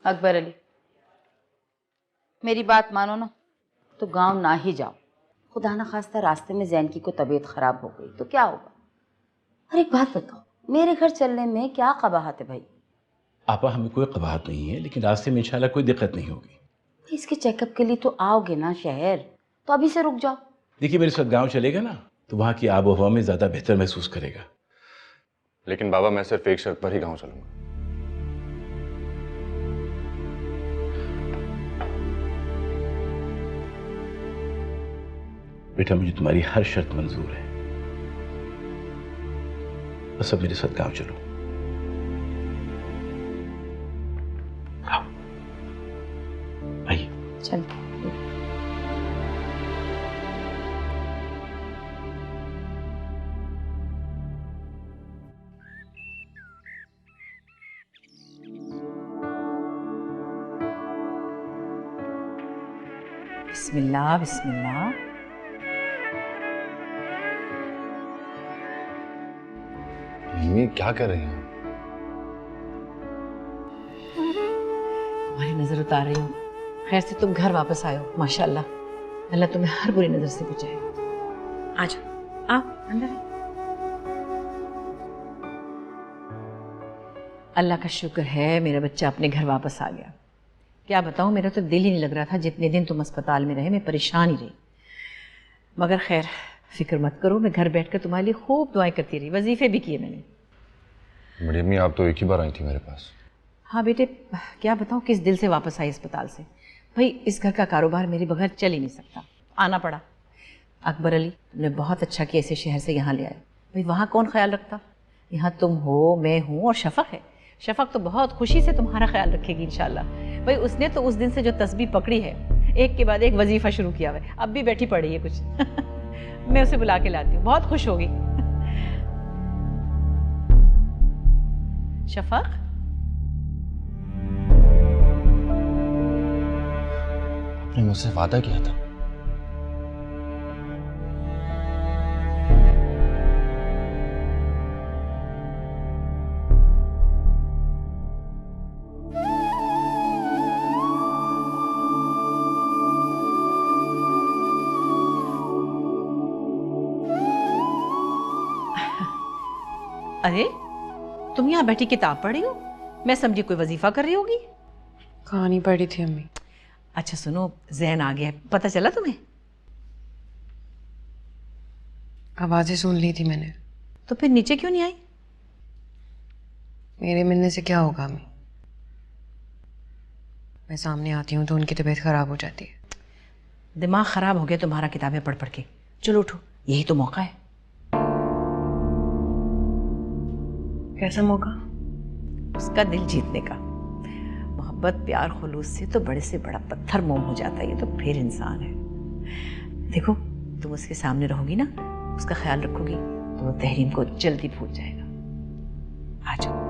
अकबर अली, मेरी बात मानो ना तो गांव ना ही जाओ। खुदा ना खास्ता रास्ते में जैन की को तबीयत खराब हो गई तो क्या होगा? और एक बात बताओ, मेरे घर चलने में क्या कबाहत है भाई? आपा हमें कोई कबाहत नहीं है, लेकिन रास्ते में इंशाल्लाह कोई दिक्कत नहीं होगी। इसके चेकअप के लिए तो आओगे ना शहर, तो अभी से रुक जाओ। देखिए मेरे साथ गांव चलेगा ना तो वहां की आबो हवा में ज्यादा बेहतर महसूस करेगा। लेकिन बाबा मैं सिर्फ एक शर्त पर ही गांव चलूंगा। बेटा मुझे तुम्हारी हर शर्त मंजूर है, बस अब मेरे साथ गांव चलो। आओ आइए। चल बिस्मिल्लाह बिस्मिल्लाह। मम्मी क्या कर रही हैं? तुम्हारी नजर उतार रही हूँ। खैर से तुम घर वापस आए हो, माशाल्लाह। अल्लाह तुम्हें हर बुरी नजर से बचाए। आ जाओ, आओ अंदर आओ। अल्लाह का शुक्र है मेरा बच्चा अपने घर वापस आ गया। क्या बताऊँ, मेरा तो दिल ही नहीं लग रहा था। जितने दिन तुम अस्पताल में रहे मैं परेशान ही रही। मगर खैर फिक्र मत करो, मैं घर बैठकर तुम्हारे लिए खूब दुआएं करती रही, वजीफे भी किए मैंने। बड़ी अम्मी आप तो एक ही बार आई थी मेरे पास। हाँ बेटे, क्या बताऊँ किस दिल से वापस आई अस्पताल से। भाई इस घर का कारोबार मेरे बगैर चल ही नहीं सकता, आना पड़ा। अकबर अली तुमने बहुत अच्छा किया इसे शहर से यहाँ ले आए। भाई वहाँ कौन ख्याल रखता? यहाँ तुम हो, मैं हूँ और शफक है। शफक तो बहुत खुशी से तुम्हारा ख्याल रखेगी इंशाल्लाह। भाई उसने तो उस दिन से जो तस्बीह पकड़ी है, एक के बाद एक वजीफा शुरू किया हुआ है। अब भी बैठी पड़ी है कुछ मैं उसे बुला के लाती हूँ, बहुत खुश होगी। शफक आपने मुझसे वादा किया था। अरे तुम यहाँ बैठी किताब पढ़ रही हो? मैं समझी कोई वजीफा कर रही होगी। कहानी पढ़ी थी अम्मी। अच्छा सुनो, जैन आ गया है, पता चला तुम्हें? आवाजें सुन ली थी मैंने। तो फिर नीचे क्यों नहीं आई? मेरे मिलने से क्या होगा अम्मी? मैं सामने आती हूँ तो उनकी तबीयत खराब हो जाती है। दिमाग खराब हो गया तुम्हारा किताबें पढ़ पढ़ के। चलो उठो, यही तो मौका है। कैसा मौका? उसका दिल जीतने का। मोहब्बत प्यार खुलूस से तो बड़े से बड़ा पत्थर मोम हो जाता है, ये तो फिर इंसान है। देखो तुम उसके सामने रहोगी ना, उसका ख्याल रखोगी तो वो तहरीम को जल्दी भूल जाएगा। आ जाओ।